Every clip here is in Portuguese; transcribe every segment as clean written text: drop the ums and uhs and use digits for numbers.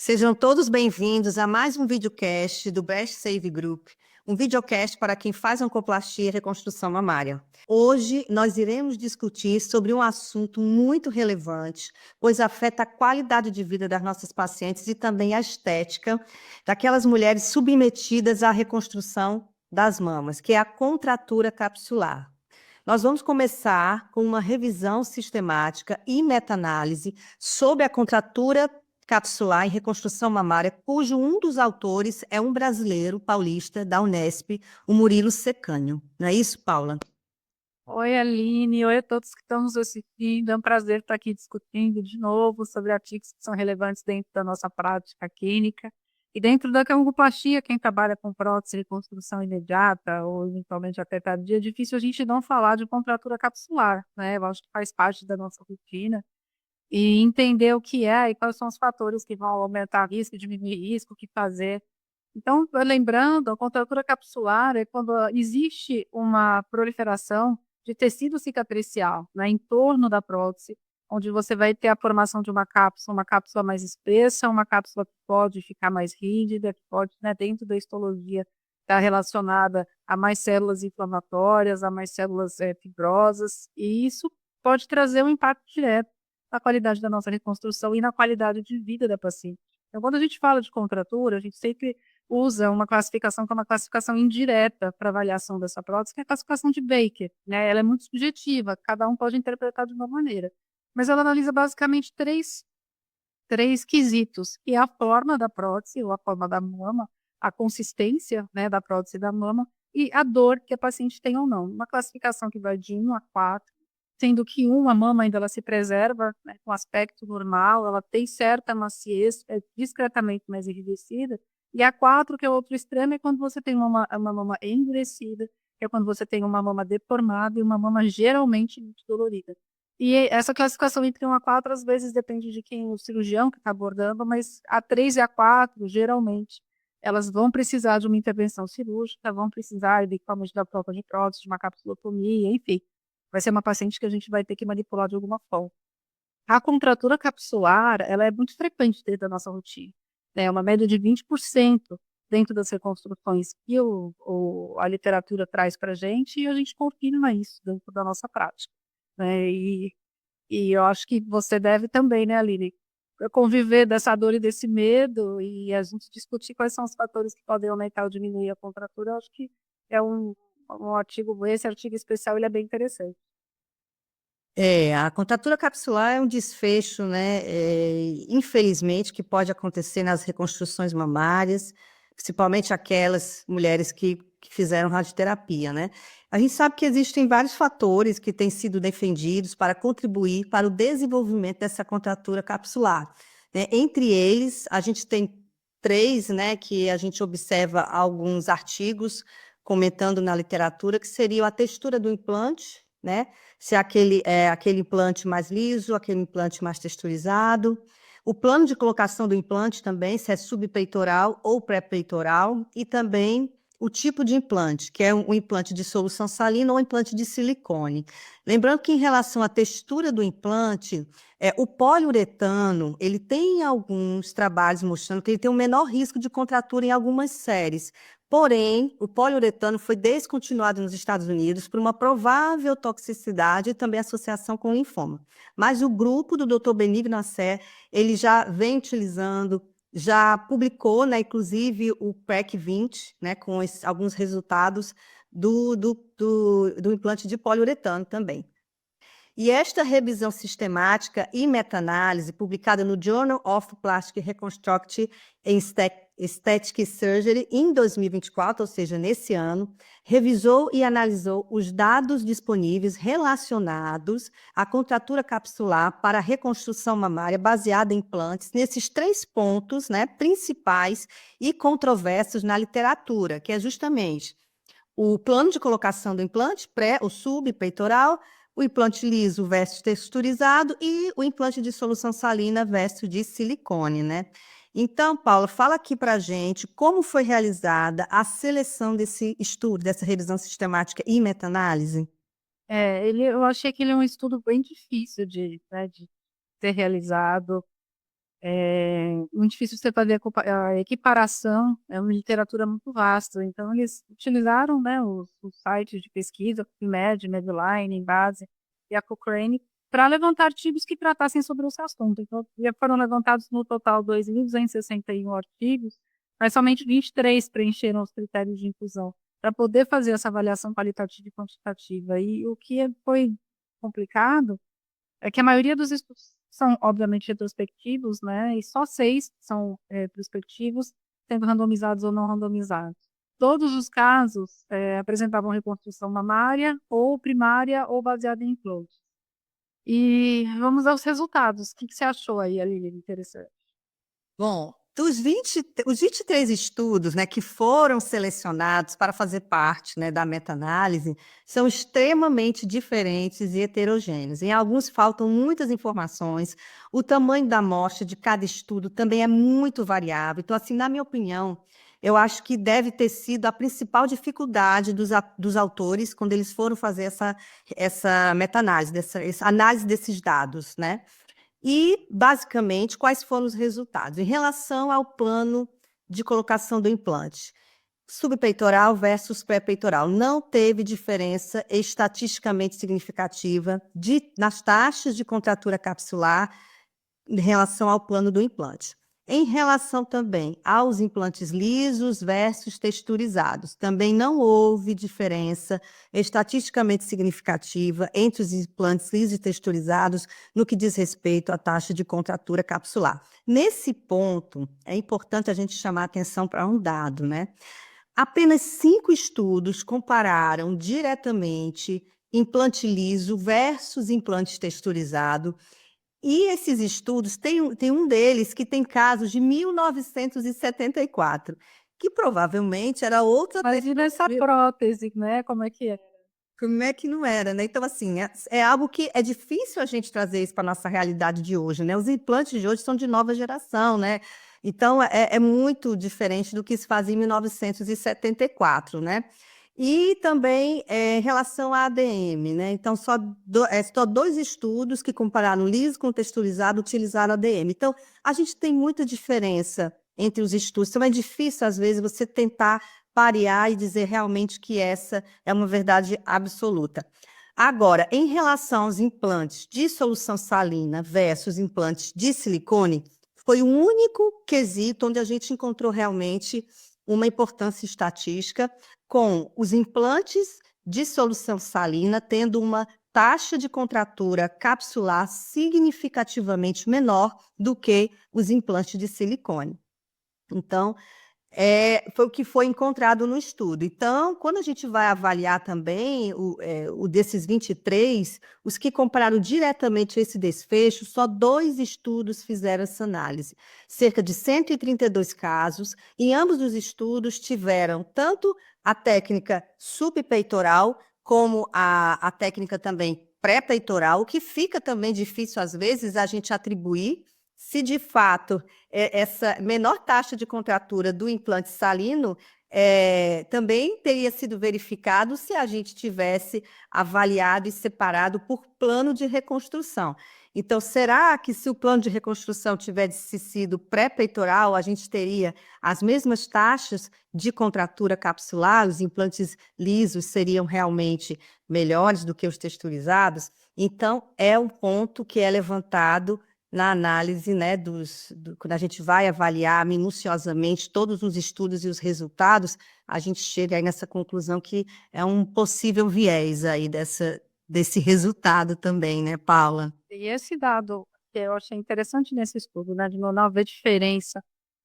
Sejam todos bem-vindos a mais um videocast do Breast Save Group, um videocast para quem faz oncoplastia e reconstrução mamária. Hoje nós iremos discutir sobre um assunto muito relevante, pois afeta a qualidade de vida das nossas pacientes e também a estética daquelas mulheres submetidas à reconstrução das mamas, que é a contratura capsular. Nós vamos começar com uma revisão sistemática e meta-análise sobre a contratura capsular em reconstrução mamária, cujo um dos autores é um brasileiro paulista da Unesp, o Murilo Secânio. Não é isso, Paula? Oi, Aline. Oi a todos que estão nos assistindo. É um prazer estar aqui discutindo de novo sobre artigos que são relevantes dentro da nossa prática clínica. E dentro da camuplastia, quem trabalha com prótese de reconstrução imediata ou eventualmente até tardia, é difícil a gente não falar de contratura capsular, né? Eu acho que faz parte da nossa rotina. E entender o que é e quais são os fatores que vão aumentar risco, diminuir risco, o que fazer. Então, lembrando, a contratura capsular é quando existe uma proliferação de tecido cicatricial, né, em torno da prótese, onde você vai ter a formação de uma cápsula mais espessa, uma cápsula que pode ficar mais rígida, que pode, né, dentro da histologia, estar relacionada a mais células inflamatórias, a mais células fibrosas, e isso pode trazer um impacto direto na qualidade da nossa reconstrução e na qualidade de vida da paciente. Então, quando a gente fala de contratura, a gente sempre usa uma classificação que é uma classificação indireta para avaliação dessa prótese, que é a classificação de Baker, né? Ela é muito subjetiva, cada um pode interpretar de uma maneira. Mas ela analisa basicamente três quesitos, que é a forma da prótese, ou a forma da mama, a consistência, né, da prótese da mama, e a dor que a paciente tem ou não. Uma classificação que vai de 1 a 4, sendo que 1, a mama ainda ela se preserva, né, com aspecto normal, ela tem certa maciez, é discretamente mais enrijecida, e a 4, que é o outro extremo, é quando você tem uma mama endurecida, que é quando você tem uma mama deformada e uma mama geralmente muito dolorida. E essa classificação entre 1 a 4, às vezes, depende de quem o cirurgião que está abordando, mas a 3 e a 4, geralmente, elas vão precisar de uma intervenção cirúrgica, vão precisar de equipamento da própria de prótese, de uma capsulotomia, enfim. Vai ser uma paciente que a gente vai ter que manipular de alguma forma. A contratura capsular, ela é muito frequente dentro da nossa rotina, né? É uma média de 20% dentro das reconstruções que a literatura traz para a gente confirma isso dentro da nossa prática, né? E eu acho que você deve também, né, Aline, conviver dessa dor e desse medo e a gente discutir quais são os fatores que podem aumentar ou diminuir a contratura. Eu acho que é um artigo, esse artigo especial, ele é bem interessante. A contratura capsular é um desfecho, né, infelizmente, que pode acontecer nas reconstruções mamárias, principalmente aquelas mulheres que fizeram radioterapia, né? A gente sabe que existem vários fatores que têm sido defendidos para contribuir para o desenvolvimento dessa contratura capsular, né? Entre eles, a gente tem três, né, que a gente observa alguns artigos comentando na literatura, que seriam a textura do implante, né? Se é aquele implante mais liso, aquele implante mais texturizado. O plano de colocação do implante também, se é subpeitoral ou pré-peitoral, e também o tipo de implante, que é um implante de solução salina ou implante de silicone. Lembrando que em relação à textura do implante, o poliuretano, ele tem alguns trabalhos mostrando que ele tem um menor risco de contratura em algumas séries. Porém, o poliuretano foi descontinuado nos Estados Unidos por uma provável toxicidade e também associação com linfoma. Mas o grupo do Dr. Benigno Assé, ele já vem utilizando, já publicou, né, inclusive o PREC 20, né, com alguns resultados do implante de poliuretano também. E esta revisão sistemática e meta-análise, publicada no Journal of Plastic Reconstructive Aesthetic Surgery em 2024, ou seja, nesse ano, revisou e analisou os dados disponíveis relacionados à contratura capsular para a reconstrução mamária baseada em implantes, nesses três pontos, né, principais e controversos na literatura, que é justamente o plano de colocação do implante, pré, o subpeitoral, o implante liso versus texturizado e o implante de solução salina versus de silicone, né? Então, Paula, fala aqui para a gente como foi realizada a seleção desse estudo, dessa revisão sistemática e meta-análise. Eu achei que ele é um estudo bem difícil de, né, de ser realizado. Muito difícil você fazer a equiparação, é uma literatura muito vasta. Então, eles utilizaram, né, os sites de pesquisa, PubMed, Medline, Embase e a Cochrane, para levantar artigos que tratassem sobre esse assunto. Então, já foram levantados no total 2.261 artigos, mas somente 23 preencheram os critérios de inclusão para poder fazer essa avaliação qualitativa e quantitativa. E o que foi complicado é que a maioria dos estudos são, obviamente, retrospectivos, né? E só 6 são prospectivos, sendo randomizados ou não randomizados. Todos os casos apresentavam reconstrução mamária, ou primária, ou baseada em float. E vamos aos resultados. O que você achou aí, Aline, interessante? Bom, os 23 estudos, né, que foram selecionados para fazer parte, né, da meta-análise, são extremamente diferentes e heterogêneos. Em alguns faltam muitas informações, o tamanho da amostra de cada estudo também é muito variável. Então, assim, na minha opinião, eu acho que deve ter sido a principal dificuldade dos autores quando eles foram fazer essa meta-análise, essa análise desses dados, né? E, basicamente, quais foram os resultados? Em relação ao plano de colocação do implante, subpeitoral versus pré-peitoral, não teve diferença estatisticamente significativa nas taxas de contratura capsular em relação ao plano do implante. Em relação também aos implantes lisos versus texturizados, também não houve diferença estatisticamente significativa entre os implantes lisos e texturizados no que diz respeito à taxa de contratura capsular. Nesse ponto, é importante a gente chamar atenção para um dado, né? Apenas 5 estudos compararam diretamente implante liso versus implante texturizado, e esses estudos, tem um deles que tem casos de 1974, que provavelmente era outra Mas e nessa tecnologia. prótese, né? Como é que é? Como é que não era, né? Então, assim, é algo que é difícil a gente trazer isso para a nossa realidade de hoje, né? Os implantes de hoje são de nova geração, né? Então, é muito diferente do que se fazia em 1974, né? E também em relação à ADM, né? Então, só 2 estudos que compararam liso com texturizado utilizaram ADM. Então, a gente tem muita diferença entre os estudos. Então, é difícil, às vezes, você tentar parear e dizer realmente que essa é uma verdade absoluta. Agora, em relação aos implantes de solução salina versus implantes de silicone, foi o único quesito onde a gente encontrou realmente uma importância estatística, com os implantes de solução salina tendo uma taxa de contratura capsular significativamente menor do que os implantes de silicone. Então, foi o que foi encontrado no estudo. Então, quando a gente vai avaliar também o desses 23, os que compararam diretamente esse desfecho, só 2 estudos fizeram essa análise. Cerca de 132 casos, e ambos os estudos tiveram tanto a técnica subpeitoral como a técnica também pré-peitoral, o que fica também difícil, às vezes, a gente atribuir se de fato essa menor taxa de contratura do implante salino também teria sido verificado se a gente tivesse avaliado e separado por plano de reconstrução. Então, será que se o plano de reconstrução tivesse sido pré-peitoral, a gente teria as mesmas taxas de contratura capsular, os implantes lisos seriam realmente melhores do que os texturizados? Então, é um ponto que é levantado na análise, né, quando a gente vai avaliar minuciosamente todos os estudos e os resultados, a gente chega aí nessa conclusão que é um possível viés aí desse resultado também, né, Paula? E esse dado que eu achei interessante nesse estudo, né, de não haver diferença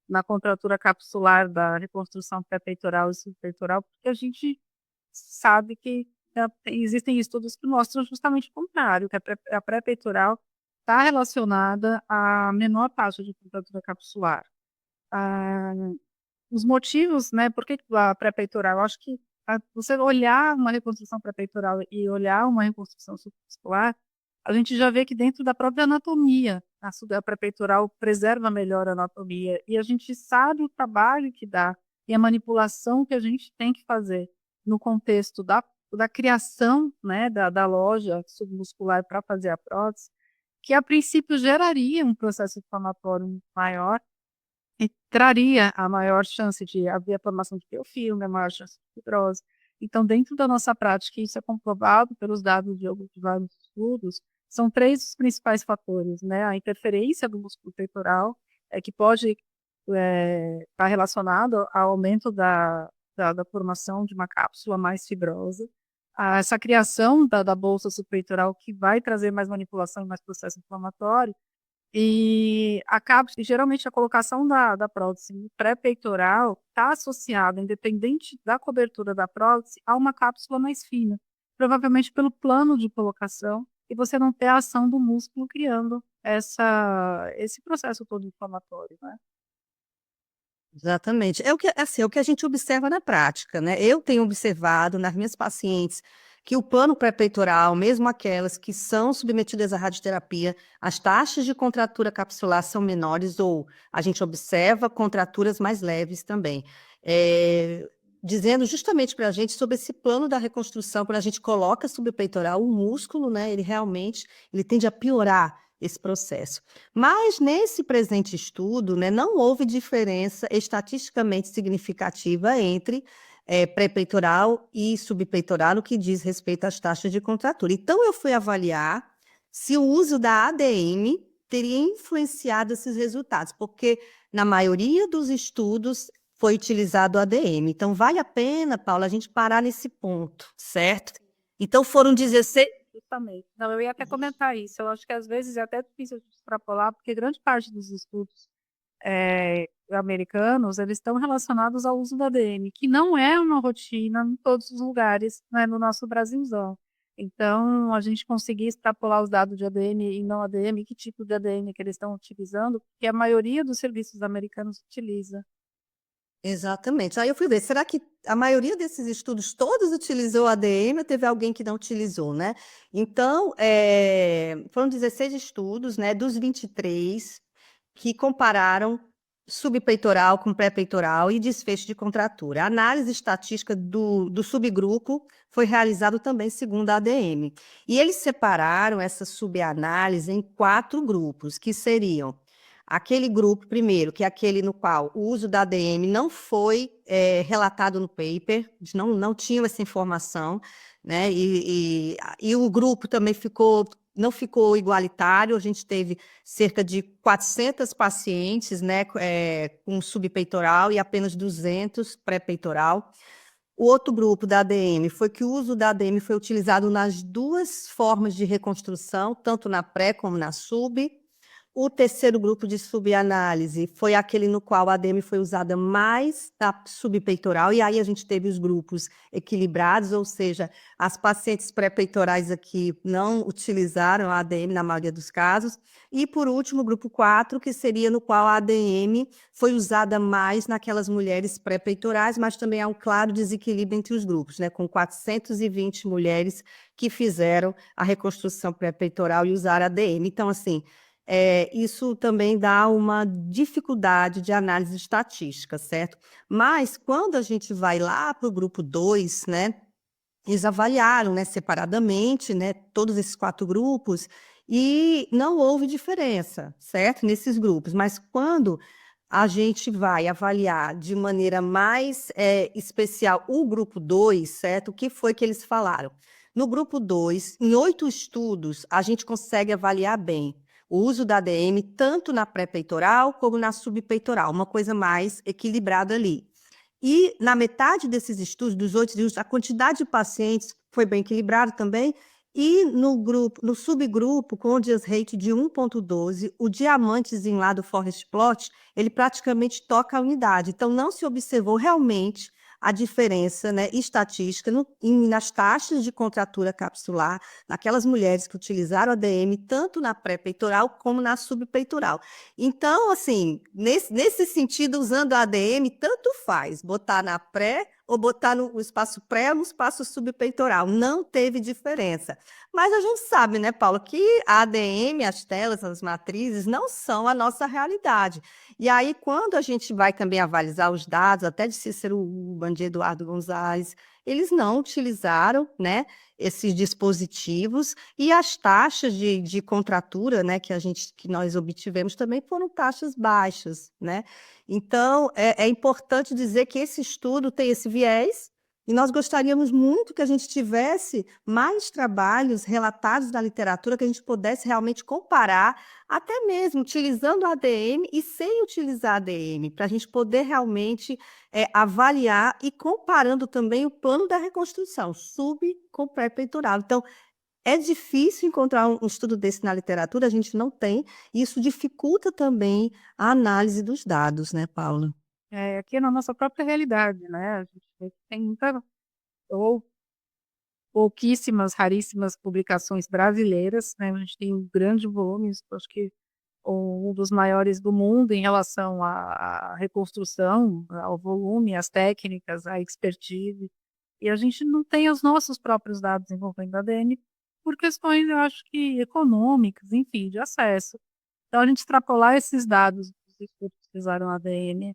na contratura capsular da reconstrução pré-peitoral e subpeitoral, porque a gente sabe que existem estudos que mostram justamente o contrário, que a pré-peitoral está relacionada à menor taxa de contratura capsular. Ah, os motivos, né, por que a pré-peitoral? Eu acho que você olhar uma reconstrução pré-peitoral e olhar uma reconstrução submuscular, a gente já vê que dentro da própria anatomia, a pré-peitoral preserva melhor a anatomia, e a gente sabe o trabalho que dá e a manipulação que a gente tem que fazer no contexto da criação, né, da loja submuscular para fazer a prótese, que a princípio geraria um processo inflamatório maior e traria a maior chance de haver a formação de biofilme, a maior chance de fibrose. Então, dentro da nossa prática, isso é comprovado pelos dados de vários estudos, são 3 os principais fatores, né? A interferência do músculo peitoral, que pode estar relacionado ao aumento da formação de uma cápsula mais fibrosa, essa criação da bolsa subpeitoral que vai trazer mais manipulação e mais processo inflamatório, e geralmente a colocação da prótese no pré-peitoral está associada, independente da cobertura da prótese, a uma cápsula mais fina, provavelmente pelo plano de colocação, e você não ter a ação do músculo criando esse processo todo inflamatório, né? Exatamente. É o que a gente observa na prática, né? Eu tenho observado nas minhas pacientes que o plano pré-peitoral, mesmo aquelas que são submetidas à radioterapia, as taxas de contratura capsular são menores ou a gente observa contraturas mais leves também. Dizendo justamente para a gente sobre esse plano da reconstrução, quando a gente coloca subpeitoral, o músculo, né, ele tende a piorar esse processo. Mas nesse presente estudo, né, não houve diferença estatisticamente significativa entre pré-peitoral e subpeitoral no que diz respeito às taxas de contratura. Então, eu fui avaliar se o uso da ADM teria influenciado esses resultados, porque na maioria dos estudos foi utilizado o ADM. Então, vale a pena, Paula, a gente parar nesse ponto, certo? Então, foram 16... Justamente. Não, eu ia até comentar isso. Eu acho que às vezes é até difícil de extrapolar, porque grande parte dos estudos americanos, eles estão relacionados ao uso da ADM, que não é uma rotina em todos os lugares, né, no nosso Brasilzão. Então, a gente conseguir extrapolar os dados de ADM e não ADM, que tipo de ADM que eles estão utilizando, porque a maioria dos serviços americanos utiliza. Exatamente. Aí eu fui ver, será que a maioria desses estudos todos utilizou ADM ou teve alguém que não utilizou, né? Então, foram 16 estudos, né, dos 23, que compararam subpeitoral com pré-peitoral e desfecho de contratura. A análise estatística do subgrupo foi realizada também segundo a ADM. E eles separaram essa subanálise em 4 grupos, que seriam aquele grupo, primeiro, que é aquele no qual o uso da ADM não foi relatado no paper, não tinham essa informação, né? E o grupo também não ficou igualitário, a gente teve cerca de 400 pacientes, né, com subpeitoral e apenas 200 pré-peitoral. O outro grupo da ADM foi que o uso da ADM foi utilizado nas 2 formas de reconstrução, tanto na pré como na sub. O terceiro grupo de subanálise foi aquele no qual a ADM foi usada mais na subpeitoral, e aí a gente teve os grupos equilibrados, ou seja, as pacientes pré-peitorais aqui não utilizaram a ADM na maioria dos casos. E, por último, o grupo 4, que seria no qual a ADM foi usada mais naquelas mulheres pré-peitorais, mas também há um claro desequilíbrio entre os grupos, né, com 420 mulheres que fizeram a reconstrução pré-peitoral e usaram a ADM. Então, assim, isso também dá uma dificuldade de análise estatística, certo? Mas quando a gente vai lá para o grupo 2, né, eles avaliaram, né, separadamente, né, todos esses 4 grupos, e não houve diferença, certo? Nesses grupos. Mas quando a gente vai avaliar de maneira mais especial o grupo 2, certo? O que foi que eles falaram? No grupo 2, em 8 estudos, a gente consegue avaliar bem o uso da ADM tanto na pré-peitoral como na subpeitoral, uma coisa mais equilibrada ali. E na metade desses estudos, dos 8 estudos, a quantidade de pacientes foi bem equilibrada também, e no subgrupo, com o Dias Rate de 1,12, o diamantezinho lá do Forest Plot, ele praticamente toca a unidade. Então, não se observou realmente a diferença, né, estatística nas taxas de contratura capsular, naquelas mulheres que utilizaram a ADM, tanto na pré-peitoral como na subpeitoral. Então, assim, nesse sentido, usando a ADM, tanto faz botar na pré ou botar no espaço pré ou no espaço subpeitoral. Não teve diferença. Mas a gente sabe, né, Paulo, que a ADM, as telas, as matrizes, não são a nossa realidade. E aí, quando a gente vai também avalizar os dados, até de Cícero Uban, de Eduardo Gonzalez, eles não utilizaram, né, esses dispositivos e as taxas de contratura, né, que nós obtivemos também foram taxas baixas, né? Então, é importante dizer que esse estudo tem esse viés, e nós gostaríamos muito que a gente tivesse mais trabalhos relatados na literatura, que a gente pudesse realmente comparar, até mesmo utilizando a ADM e sem utilizar a ADM, para a gente poder realmente avaliar e comparando também o plano da reconstrução, sub com pré-peitoral. Então, é difícil encontrar um estudo desse na literatura, a gente não tem, e isso dificulta também a análise dos dados, né, Paula? Aqui na nossa própria realidade, né? A gente vê que tem muita ou pouquíssimas, raríssimas publicações brasileiras, né? A gente tem um grande volume, acho que um dos maiores do mundo em relação à reconstrução, ao volume, às técnicas, à expertise. E a gente não tem os nossos próprios dados envolvendo a ADN por questões, eu acho que econômicas, enfim, de acesso. Então, a gente extrapolar esses dados que os estudos utilizaram a ADN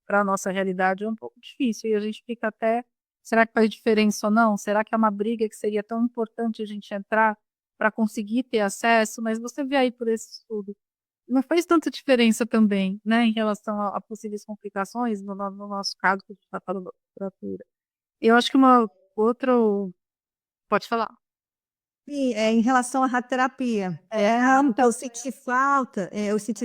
para a nossa realidade é um pouco difícil. E a gente fica até, será que faz diferença ou não? Será que é uma briga que seria tão importante a gente entrar para conseguir ter acesso? Mas você vê aí por esse estudo, não faz tanta diferença também, né, em relação a possíveis complicações, no nosso caso, que a gente está falando da literatura. Eu acho que uma outra. Pode falar. Sim, em relação à radioterapia, eu senti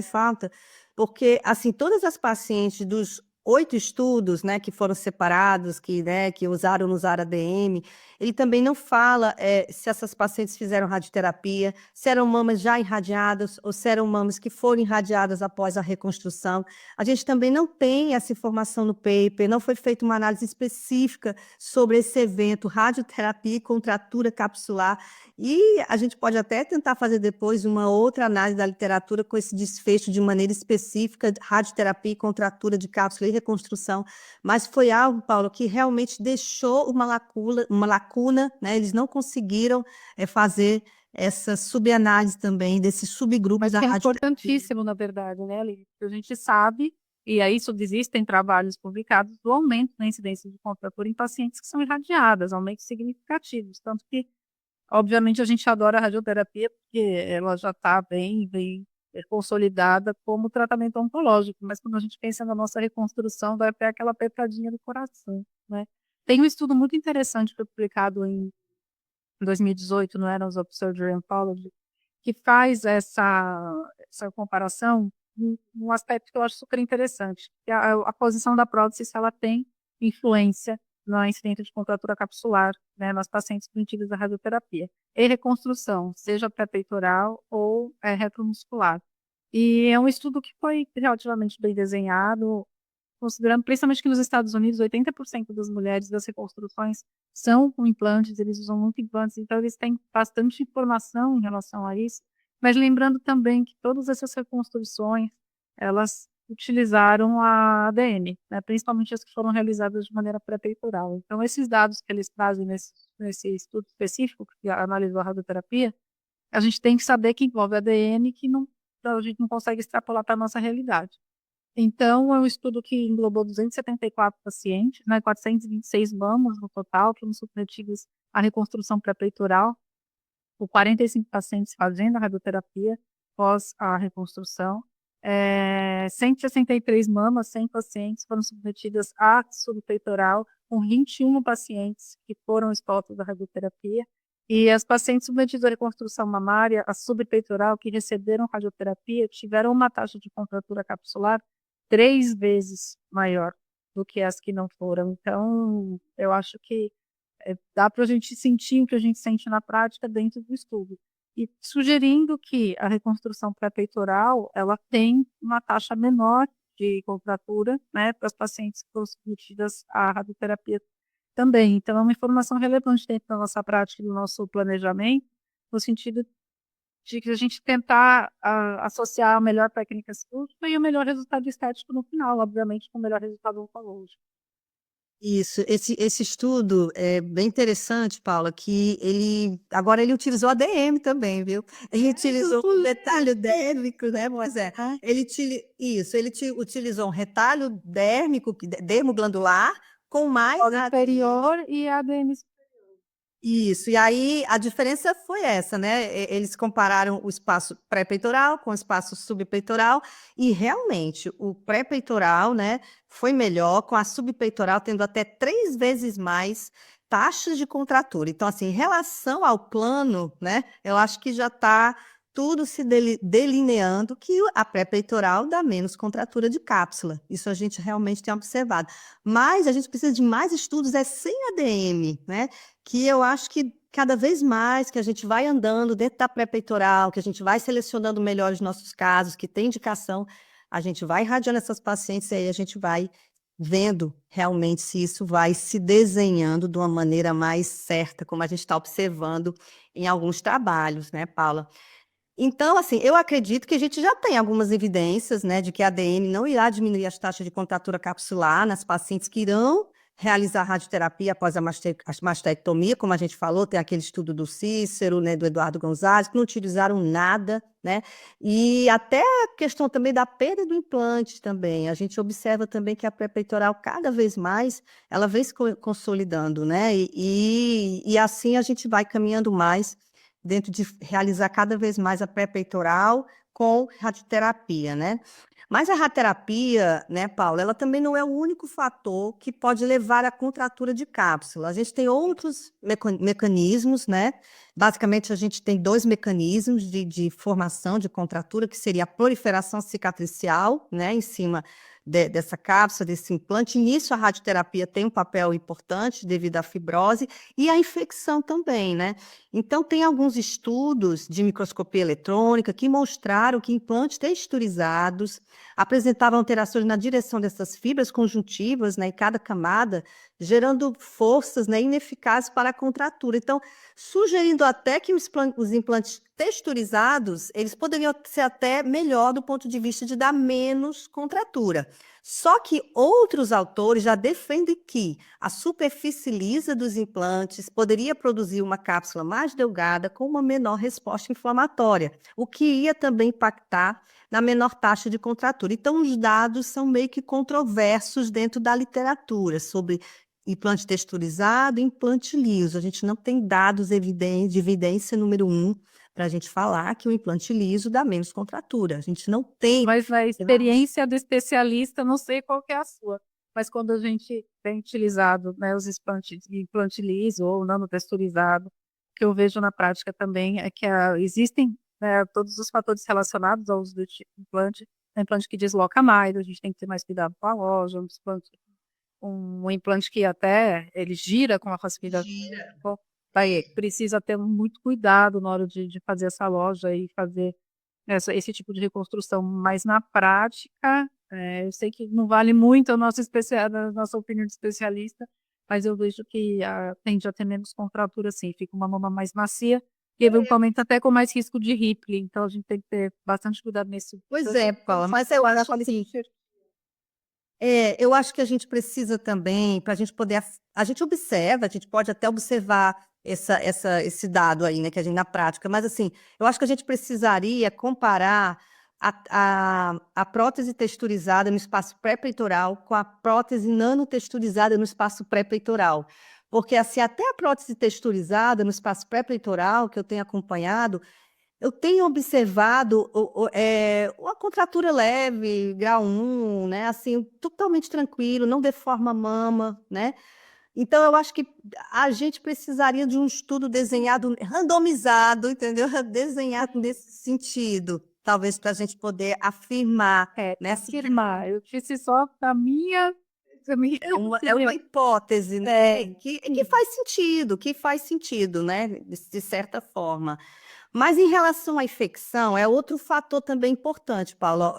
falta, porque, assim, todas as pacientes dos 8 estudos, né, que foram separados, né, que usaram ADM, ele também não fala se essas pacientes fizeram radioterapia, se eram mamas já irradiadas ou se eram mamas que foram irradiadas após a reconstrução. A gente também não tem essa informação no paper, não foi feita uma análise específica sobre esse evento, radioterapia e contratura capsular, e a gente pode até tentar fazer depois uma outra análise da literatura com esse desfecho de maneira específica, de radioterapia e contratura de cápsula e reconstrução, mas foi algo, Paulo, que realmente deixou uma lacuna, né? Eles não conseguiram fazer essa subanálise também desses subgrupos Mas da que é radioterapia. importantíssimo, na verdade, né, Aline? Porque a gente sabe, e aí existem trabalhos publicados, do aumento da incidência de contratura em pacientes que são irradiadas, aumentos significativos. Tanto que, obviamente, a gente adora a radioterapia, porque ela já está bem consolidada como tratamento oncológico, mas quando a gente pensa na nossa reconstrução, vai até aquela apertadinha do coração, né? Tem um estudo muito interessante que foi publicado em 2018 no Annals of Surgery and Oncology, que faz essa comparação num aspecto que eu acho super interessante, que a posição da prótese, se ela tem influência na incidência de contratura capsular, né, nas pacientes submetidas à radioterapia. E reconstrução, seja pré-peitoral ou retromuscular. E é um estudo que foi relativamente bem desenhado, considerando principalmente que nos Estados Unidos 80% das mulheres das reconstruções são com implantes, eles usam muito implantes, então eles têm bastante informação em relação a isso, mas lembrando também que todas essas reconstruções, elas utilizaram a ADN, né, principalmente as que foram realizadas de maneira pré-peitoral. Então esses dados que eles trazem nesse estudo específico, que analisou a radioterapia, a gente tem que saber que envolve ADN, que não, a gente não consegue extrapolar para a nossa realidade. Então, é um estudo que englobou 274 pacientes, né, 426 mamas no total, que foram submetidas à reconstrução pré-peitoral, por 45 pacientes fazendo a radioterapia pós a reconstrução. 163 mamas, 100 pacientes foram submetidas à subpeitoral, com 21 pacientes que foram expostos à radioterapia. E as pacientes submetidas à reconstrução mamária, a subpeitoral, que receberam radioterapia, tiveram uma taxa de contratura capsular 3 vezes maior do que as que não foram. Então, eu acho que dá para a gente sentir o que a gente sente na prática dentro do estudo. E sugerindo que a reconstrução pré-peitoral, ela tem uma taxa menor de contratura, né, para as pacientes que foram submetidas à radioterapia também. Então, é uma informação relevante dentro da nossa prática e do nosso planejamento, no sentido de que a gente tentar associar a melhor técnica cirúrgica e o melhor resultado estético no final, obviamente, com o melhor resultado oncológico. Isso, esse estudo é bem interessante, Paula, que agora ele utilizou a ADM também, viu? Ele utilizou um retalho dérmico, né, Moisés? Utilizou um retalho dérmico, dermoglandular, com mais Polo inferior e ADM superior. isso, e aí a diferença foi essa, né? Eles compararam o espaço pré-peitoral com o espaço subpeitoral, e realmente o pré-peitoral, né, foi melhor, com a subpeitoral tendo até 3 vezes mais taxas de contratura. Então, assim, em relação ao plano, né, eu acho que já está tudo se delineando que a pré-peitoral dá menos contratura de cápsula. Isso a gente realmente tem observado. Mas a gente precisa de mais estudos, sem ADM, né? Que eu acho que cada vez mais que a gente vai andando dentro da pré-peitoral, que a gente vai selecionando melhor os nossos casos, que tem indicação, a gente vai irradiando essas pacientes e aí a gente vai vendo realmente se isso vai se desenhando de uma maneira mais certa, como a gente está observando em alguns trabalhos, né, Paula? Então, assim, eu acredito que a gente já tem algumas evidências, né, de que a ADM não irá diminuir as taxas de contratura capsular nas pacientes que irão realizar radioterapia após a mastectomia, como a gente falou, tem aquele estudo do Cícero, né, do Eduardo Gonzalez, que não utilizaram nada, né, e até a questão também da perda do implante também, a gente observa também que a pré-peitoral, cada vez mais, ela vem se consolidando, né, e assim a gente vai caminhando mais dentro de realizar cada vez mais a pré-peitoral com radioterapia, né? Mas a radioterapia, né, Paula, ela também não é o único fator que pode levar à contratura de cápsula. A gente tem outros mecanismos, né? Basicamente, a gente tem 2 mecanismos de formação de contratura, que seria a proliferação cicatricial, né, em cima dessa cápsula, desse implante. E nisso, a radioterapia tem um papel importante devido à fibrose e à infecção também, né? Então, tem alguns estudos de microscopia eletrônica que mostraram que implantes texturizados apresentavam alterações na direção dessas fibras conjuntivas, né, em cada camada, gerando forças, né, ineficazes para a contratura. Então, sugerindo até que os implantes texturizados, eles poderiam ser até melhor do ponto de vista de dar menos contratura. Só que outros autores já defendem que a superfície lisa dos implantes poderia produzir uma cápsula mais delgada com uma menor resposta inflamatória, o que ia também impactar na menor taxa de contratura. Então, os dados são meio que controversos dentro da literatura sobre implante texturizado e implante liso. A gente não tem dados de evidência número 1 para a gente falar que o implante liso dá menos contratura. A gente não tem. Mas na experiência do especialista, não sei qual que é a sua, mas quando a gente tem utilizado, né, os implantes, implante liso ou nanotexturizado, o que eu vejo na prática também é que existem, né, todos os fatores relacionados ao uso do implante, implante que desloca mais, a gente tem que ter mais cuidado com a loja, um implante que até ele gira com a facilidade. Daí precisa ter muito cuidado na hora de fazer essa loja e fazer esse tipo de reconstrução, mas na prática, eu sei que não vale muito a nossa opinião de especialista, mas eu vejo que tende a ter menos contratura, sim, fica uma mama mais macia e eventualmente até com mais risco de Ripley, então a gente tem que ter bastante cuidado nesse. Pois é, Paula, mas eu acho assim, eu acho que a gente precisa também, para a gente poder, a gente observa, a gente pode até observar esse dado aí, né, que a gente na prática, mas assim, eu acho que a gente precisaria comparar a prótese texturizada no espaço pré-peitoral com a prótese nanotexturizada no espaço pré-peitoral. Porque assim, até a prótese texturizada no espaço pré-peitoral, que eu tenho acompanhado, eu tenho observado uma contratura leve, grau 1, né? Assim, totalmente tranquilo, não deforma a mama, né? Então, eu acho que a gente precisaria de um estudo desenhado, randomizado, entendeu? Desenhado nesse sentido, talvez para a gente poder afirmar, né? Afirmar, eu disse só da minha. É uma hipótese, né? Que faz sentido, né? De certa forma. Mas em relação à infecção, é outro fator também importante, Paulo.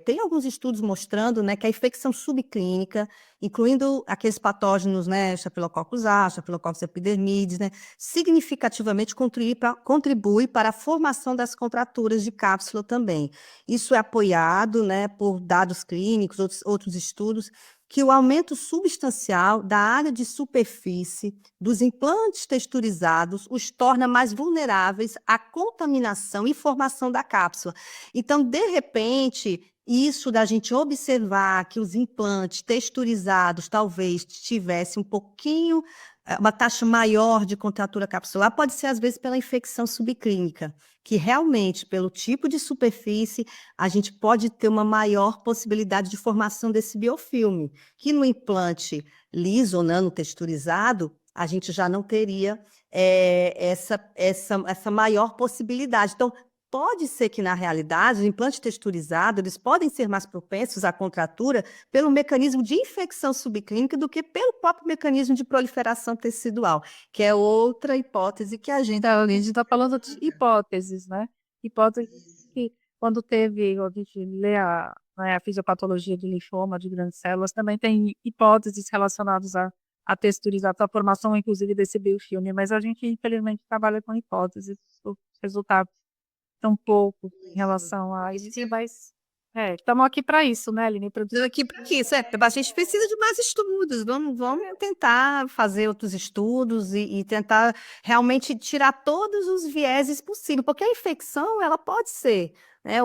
Tem alguns estudos mostrando, né, que a infecção subclínica, incluindo aqueles patógenos, né, Staphylococcus aureus, Staphylococcus epidermidis, né, significativamente contribui para a formação das contraturas de cápsula também. Isso é apoiado, né, por dados clínicos, outros estudos. que o aumento substancial da área de superfície dos implantes texturizados os torna mais vulneráveis à contaminação e formação da cápsula. Então, de repente, isso da gente observar que os implantes texturizados talvez tivessem um pouquinho, uma taxa maior de contratura capsular, pode ser, às vezes, pela infecção subclínica, que realmente, pelo tipo de superfície, a gente pode ter uma maior possibilidade de formação desse biofilme, que no implante liso ou nanotexturizado, a gente já não teria essa maior possibilidade. Então, pode ser que, na realidade, os implantes texturizados eles podem ser mais propensos à contratura pelo mecanismo de infecção subclínica do que pelo próprio mecanismo de proliferação tecidual, que é outra hipótese que a gente... Então, a gente está falando de hipóteses, né? Hipóteses que, quando a gente lê a fisiopatologia de linfoma de grandes células, também tem hipóteses relacionadas à texturização, à formação, inclusive, desse biofilme, mas a gente, infelizmente, trabalha com hipóteses, os resultados são poucos em relação a isso, mas estamos aqui para isso, né, Aline? Aqui para isso, a gente precisa de mais estudos, vamos tentar fazer outros estudos e tentar realmente tirar todos os vieses possíveis, porque a infecção, ela pode ser, né,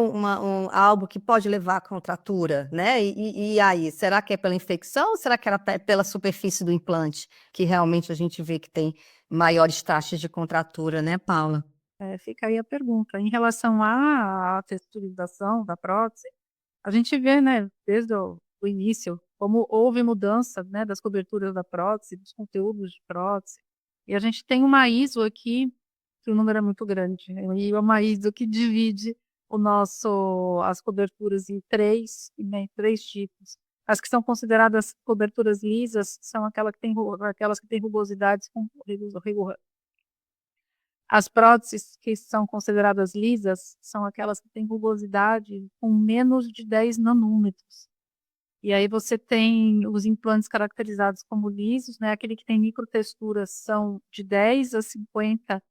algo que pode levar à contratura, né, e aí, será que é pela infecção ou será que é pela superfície do implante, que realmente a gente vê que tem maiores taxas de contratura, né, Paula? Fica aí a pergunta. Em relação à texturização da prótese, a gente vê, né, desde o início, como houve mudança, né, das coberturas da prótese, dos conteúdos de prótese. E a gente tem uma ISO aqui, que o número é muito grande, e é uma ISO que divide as coberturas em três tipos. As que são consideradas coberturas lisas são aquelas que têm rugosidades com rigor. As próteses que são consideradas lisas são aquelas que têm rugosidade com menos de 10 nanômetros. E aí você tem os implantes caracterizados como lisos, né? Aquele que tem microtexturas são de 10 a 50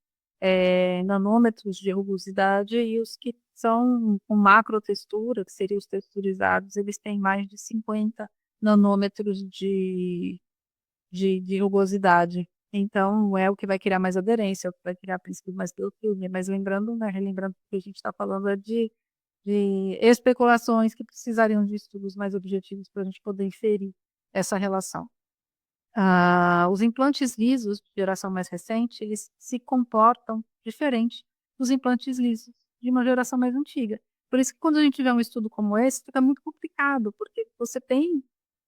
nanômetros de rugosidade, e os que são com macrotextura, que seriam os texturizados, eles têm mais de 50 nanômetros de rugosidade. Então, é o que vai criar mais aderência, é o que vai criar princípio mais biofilme. Mas lembrando, né, relembrando que a gente está falando de especulações que precisariam de estudos mais objetivos para a gente poder inferir essa relação. Os implantes lisos de geração mais recente, eles se comportam diferente dos implantes lisos de uma geração mais antiga. Por isso que quando a gente tiver um estudo como esse, fica muito complicado, porque você tem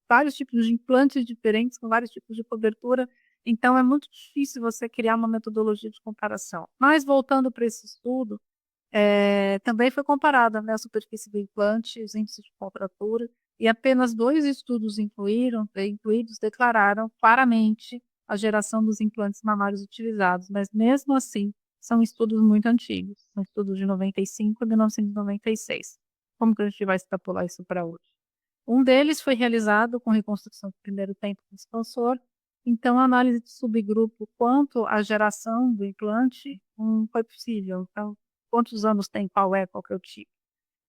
vários tipos de implantes diferentes, com vários tipos de cobertura, então é muito difícil você criar uma metodologia de comparação. Mas voltando para esse estudo, também foi comparada, né, a superfície do implante, os índices de contratura, e apenas 2 estudos incluídos declararam claramente a geração dos implantes mamários utilizados, mas mesmo assim são estudos muito antigos, são estudos de 95 e 1996. Como que a gente vai extrapolar isso para hoje? Um deles foi realizado com reconstrução do primeiro tempo do expansor, então a análise de subgrupo quanto à geração do implante não foi possível. Então, quantos anos tem, qual que é o tipo.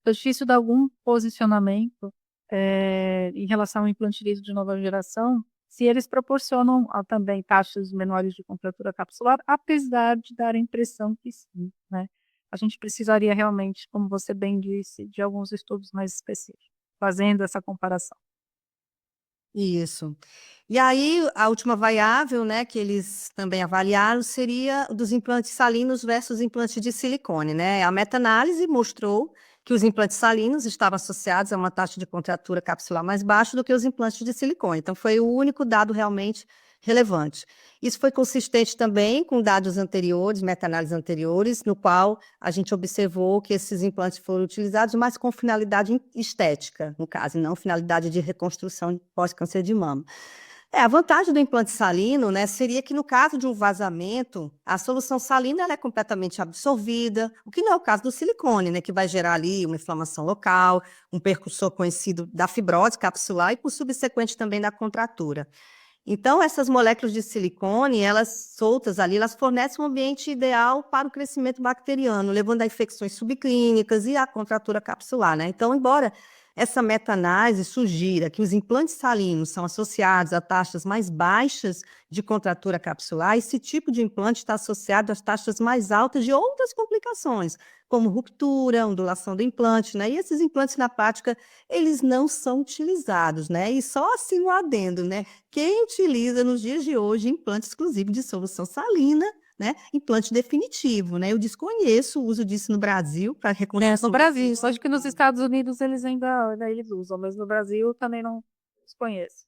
É difícil dar algum posicionamento em relação ao implante liso de nova geração, se eles proporcionam também taxas menores de contratura capsular, apesar de dar a impressão que sim, né? A gente precisaria realmente, como você bem disse, de alguns estudos mais específicos, fazendo essa comparação. Isso. E aí, a última variável, né, que eles também avaliaram seria dos implantes salinos versus implantes de silicone, né? A meta-análise mostrou que os implantes salinos estavam associados a uma taxa de contratura capsular mais baixa do que os implantes de silicone. Então, foi o único dado realmente relevante. Isso foi consistente também com dados anteriores, meta-análises anteriores, no qual a gente observou que esses implantes foram utilizados, mas com finalidade estética, no caso, e não finalidade de reconstrução pós-câncer de mama. A vantagem do implante salino, né, seria que no caso de um vazamento, a solução salina ela é completamente absorvida, o que não é o caso do silicone, né, que vai gerar ali uma inflamação local, um percussor conhecido da fibrose capsular e, por subsequente, também da contratura. Então, essas moléculas de silicone, elas soltas ali, elas fornecem um ambiente ideal para o crescimento bacteriano, levando a infecções subclínicas e à contratura capsular, né? Então, embora essa meta-análise sugira que os implantes salinos são associados a taxas mais baixas de contratura capsular, esse tipo de implante está associado às taxas mais altas de outras complicações, como ruptura, ondulação do implante, né? E esses implantes, na prática, eles não são utilizados, né? E só assim um adendo, né? Quem utiliza nos dias de hoje implante exclusivo de solução salina, né? Implante definitivo, né? Eu desconheço o uso disso no Brasil para No reconstrução. Brasil, só acho que nos Estados Unidos ainda eles usam, mas no Brasil também não desconheço.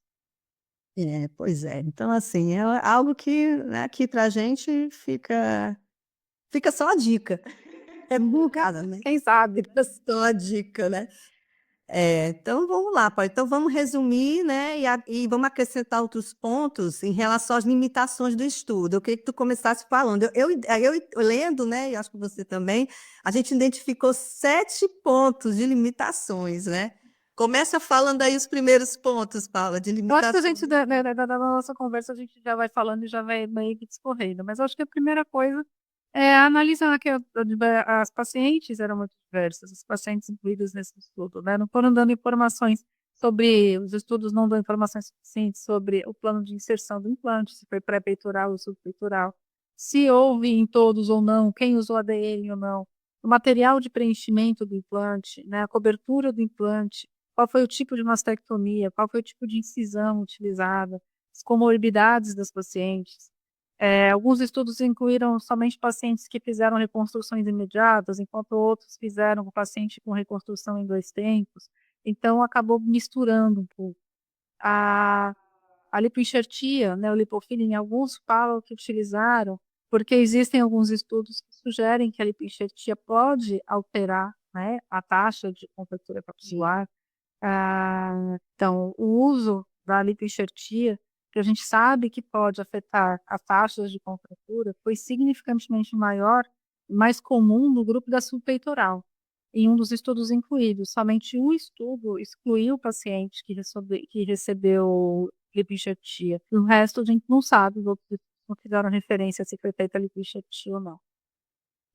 Pois é. Então, assim, é algo que, né, aqui para a gente fica só a dica. É bugada, né? Quem sabe? Fica só a dica, né? Então vamos lá, Paulo. Então vamos resumir, né, e vamos acrescentar outros pontos em relação às limitações do estudo. Eu queria que tu começasse falando. Eu lendo, né, e acho que você também, a gente identificou 7 pontos de limitações, né? Começa falando aí os primeiros pontos, Paula, de Eu acho que a limitações. gente, da nossa conversa, a gente já vai falando e já vai meio que discorrendo, mas eu acho que a primeira coisa é analisar que as pacientes eram muito diversas, os pacientes incluídos nesse estudo, né? Não foram dando informações sobre, os estudos não dão informações suficientes sobre o plano de inserção do implante, se foi pré-peitoral ou subpeitoral, se houve em todos ou não, quem usou ADM ou não, o material de preenchimento do implante, né? A cobertura do implante, qual foi o tipo de mastectomia, qual foi o tipo de incisão utilizada, as comorbidades das pacientes. Alguns estudos incluíram somente pacientes que fizeram reconstruções imediatas, enquanto outros fizeram o paciente com reconstrução em 2 tempos. Então, acabou misturando um pouco. A, a lipoenxertia, né, o lipofilling, alguns falam que utilizaram, porque existem alguns estudos que sugerem que a lipoenxertia pode alterar, né, a taxa de contratura capsular. Então, o uso da lipoenxertia, que a gente sabe que pode afetar as taxas de contratura, foi significativamente maior e mais comum no grupo da subpeitoral. Em um dos estudos incluídos, somente um estudo excluiu o paciente que recebeu lipoenxertia. O resto a gente não sabe, os outros estudos não fizeram referência se foi feita lipoenxertia ou não.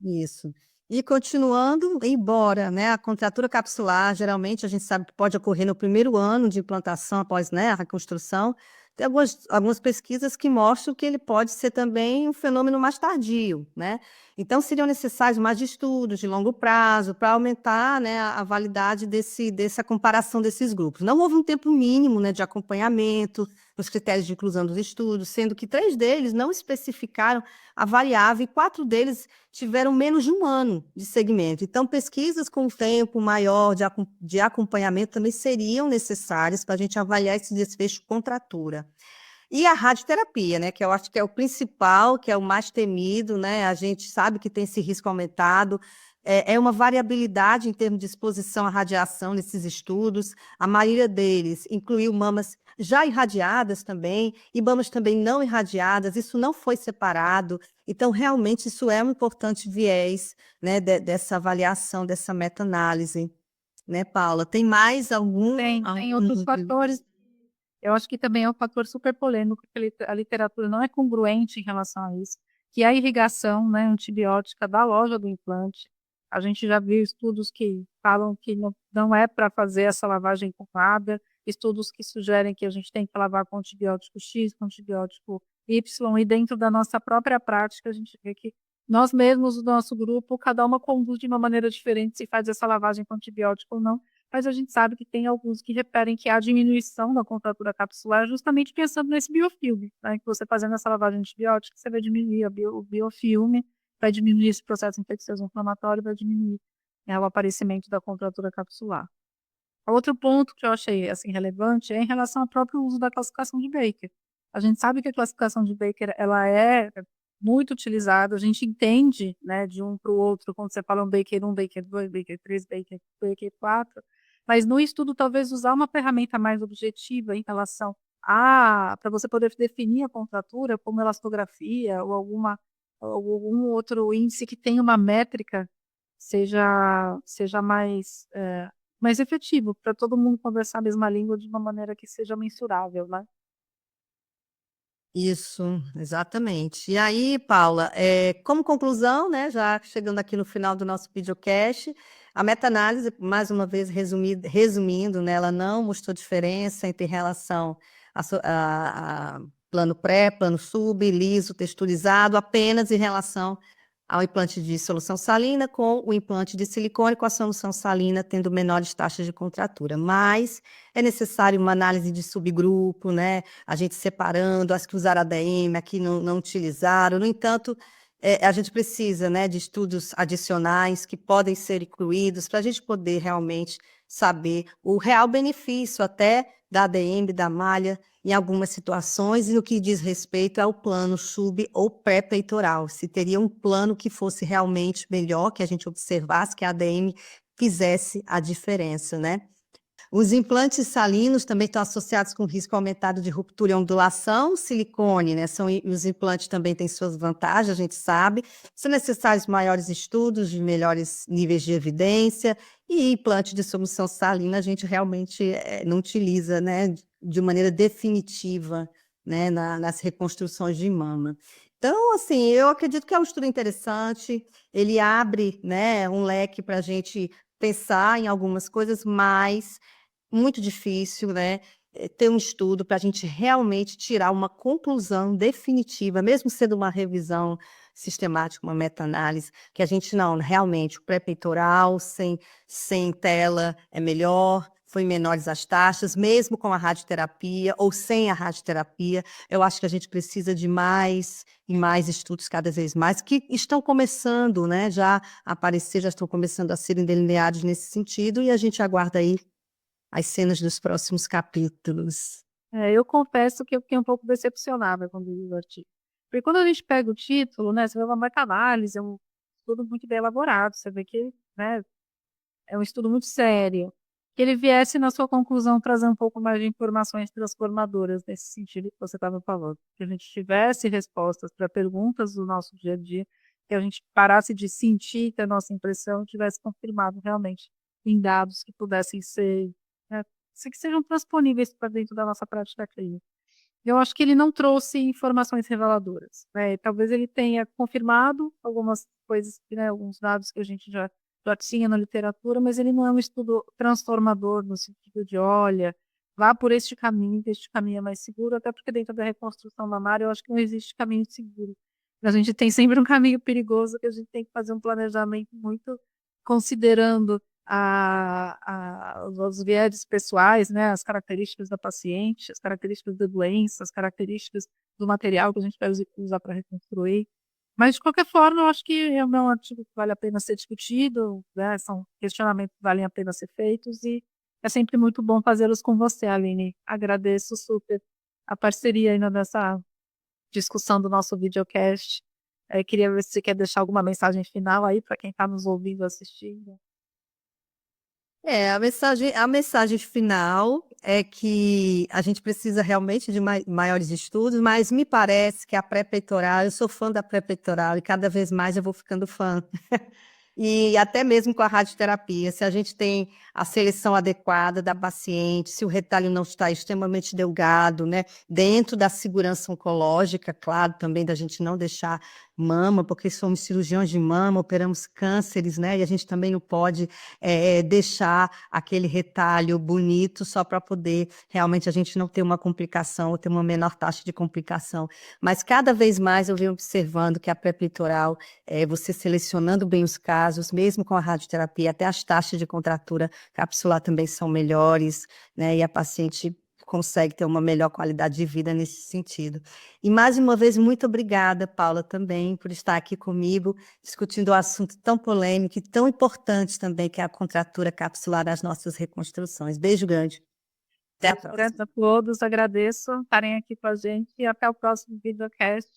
Isso. E continuando, embora, né, a contratura capsular, geralmente a gente sabe que pode ocorrer no primeiro ano de implantação após, né, a reconstrução, tem algumas pesquisas que mostram que ele pode ser também um fenômeno mais tardio, né? Então seriam necessários mais estudos de longo prazo para aumentar, né, a validade dessa comparação desses grupos. Não houve um tempo mínimo, né, de acompanhamento, nos critérios de inclusão dos estudos, sendo que 3 deles não especificaram a variável e 4 deles tiveram menos de 1 ano de segmento. Então, pesquisas com tempo maior de acompanhamento também seriam necessárias para a gente avaliar esse desfecho contratura. E a radioterapia, né, que eu acho que é o principal, que é o mais temido, né? A gente sabe que tem esse risco aumentado. É uma variabilidade em termos de exposição à radiação nesses estudos. A maioria deles incluiu mamas já irradiadas também, e mamas também não irradiadas. Isso não foi separado. Então, realmente, isso é um importante viés, né, dessa avaliação, dessa meta-análise, né, Paula? Tem mais Tem outros fatores. Eu acho que também é um fator super polêmico, porque a literatura não é congruente em relação a isso, que é a irrigação, né, antibiótica da loja do implante. A gente já viu estudos que falam que não é para fazer essa lavagem curvada, estudos que sugerem que a gente tem que lavar com antibiótico X, com antibiótico Y, e dentro da nossa própria prática a gente vê que nós mesmos, o nosso grupo, cada uma conduz de uma maneira diferente se faz essa lavagem com antibiótico ou não, mas a gente sabe que tem alguns que referem que há diminuição da contratura capsular justamente pensando nesse biofilme, né, que você fazendo essa lavagem antibiótica, você vai diminuir o biofilme, vai diminuir esse processo infeccioso inflamatório, vai diminuir, né, o aparecimento da contratura capsular. Outro ponto que eu achei assim relevante é em relação ao próprio uso da classificação de Baker. A gente sabe que a classificação de Baker ela é muito utilizada, a gente entende, né, de um para o outro quando você fala um Baker 1, Baker 2, Baker 3, Baker 4, mas no estudo talvez usar uma ferramenta mais objetiva em relação a para você poder definir a contratura como elastografia ou algum outro índice que tenha uma métrica seja mais efetivo, para todo mundo conversar a mesma língua de uma maneira que seja mensurável, né. Isso, exatamente. E aí, Paula, como conclusão, né, já chegando aqui no final do nosso videocast, A meta-análise, mais uma vez, resumindo, né, ela não mostrou diferença entre relação a plano pré, plano sub, liso, texturizado, apenas em relação ao implante de solução salina com o implante de silicone com a solução salina tendo menores taxas de contratura. Mas é necessário uma análise de subgrupo, né? A gente separando as que usaram ADM, a que não utilizaram. No entanto, a gente precisa, né, de estudos adicionais que podem ser incluídos para a gente poder realmente saber o real benefício até da ADM, da malha, em algumas situações, e no que diz respeito ao plano sub ou pré-peitoral, se teria um plano que fosse realmente melhor, que a gente observasse que a ADM fizesse a diferença, né? Os implantes salinos também estão associados com risco aumentado de ruptura e ondulação. Silicone, né? Os implantes também têm suas vantagens, a gente sabe. São necessários maiores estudos, de melhores níveis de evidência. E implante de solução salina a gente realmente não utiliza, né, de maneira definitiva, né, nas reconstruções de mama. Então, assim, eu acredito que é um estudo interessante. Ele abre, né, um leque para a gente pensar em algumas coisas, mas muito difícil, né, ter um estudo para a gente realmente tirar uma conclusão definitiva, mesmo sendo uma revisão sistemática, uma meta-análise, que a gente não, realmente, o pré-peitoral sem tela é melhor, foi menores as taxas, mesmo com a radioterapia ou sem a radioterapia. Eu acho que a gente precisa de mais e mais estudos cada vez mais, que estão começando, né, já a aparecer, já estão começando a serem delineados nesse sentido, e a gente aguarda aí as cenas dos próximos capítulos. Eu confesso que eu fiquei um pouco decepcionada quando li o artigo. Porque quando a gente pega o título, né, você vê uma meta-análise, é um estudo muito bem elaborado, você vê que, né, é um estudo muito sério. Que ele viesse na sua conclusão trazer um pouco mais de informações transformadoras nesse sentido que você estava falando. Que a gente tivesse respostas para perguntas do nosso dia a dia, que a gente parasse de sentir que a nossa impressão tivesse confirmado realmente em dados que pudessem ser, né, que sejam transponíveis para dentro da nossa prática clínica. Eu acho que ele não trouxe informações reveladoras, né? Talvez ele tenha confirmado algumas coisas, né, alguns dados que a gente já tinha na literatura, mas ele não é um estudo transformador no sentido de, olha, vá por este caminho, que este caminho é mais seguro, até porque dentro da reconstrução mamária eu acho que não existe caminho seguro. A gente tem sempre um caminho perigoso que a gente tem que fazer um planejamento muito considerando os viés pessoais, né, as características da paciente, as características da doença, as características do material que a gente vai usar para reconstruir. Mas, de qualquer forma, eu acho que é um artigo que vale a pena ser discutido, né, são questionamentos que valem a pena ser feitos, e é sempre muito bom fazê-los com você, Aline. Agradeço super a parceria ainda nessa discussão do nosso videocast. Queria ver se você quer deixar alguma mensagem final aí para quem está nos ouvindo, assistindo. A mensagem final é que a gente precisa realmente de maiores estudos, mas me parece que a pré-peitoral, eu sou fã da pré-peitoral e cada vez mais eu vou ficando fã. E até mesmo com a radioterapia, se a gente tem a seleção adequada da paciente, se o retalho não está extremamente delgado, né, dentro da segurança oncológica, claro, também da gente não deixar mama, porque somos cirurgiões de mama, operamos cânceres, né, e a gente também não pode deixar aquele retalho bonito só para poder realmente a gente não ter uma complicação ou ter uma menor taxa de complicação. Mas cada vez mais eu venho observando que a pré-peitoral, você selecionando bem os casos, mesmo com a radioterapia, até as taxas de contratura capsular também são melhores, né, e a paciente consegue ter uma melhor qualidade de vida nesse sentido. E mais uma vez, muito obrigada, Paula, também, por estar aqui comigo, discutindo um assunto tão polêmico e tão importante também, que é a contratura capsular das nossas reconstruções. Beijo grande. Até a próxima. Grande a todos, agradeço estarem aqui com a gente e até o próximo videocast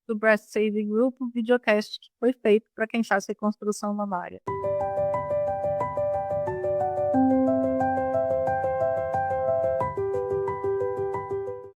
do Breast Saving Group, um videocast que foi feito para quem faz reconstrução mamária.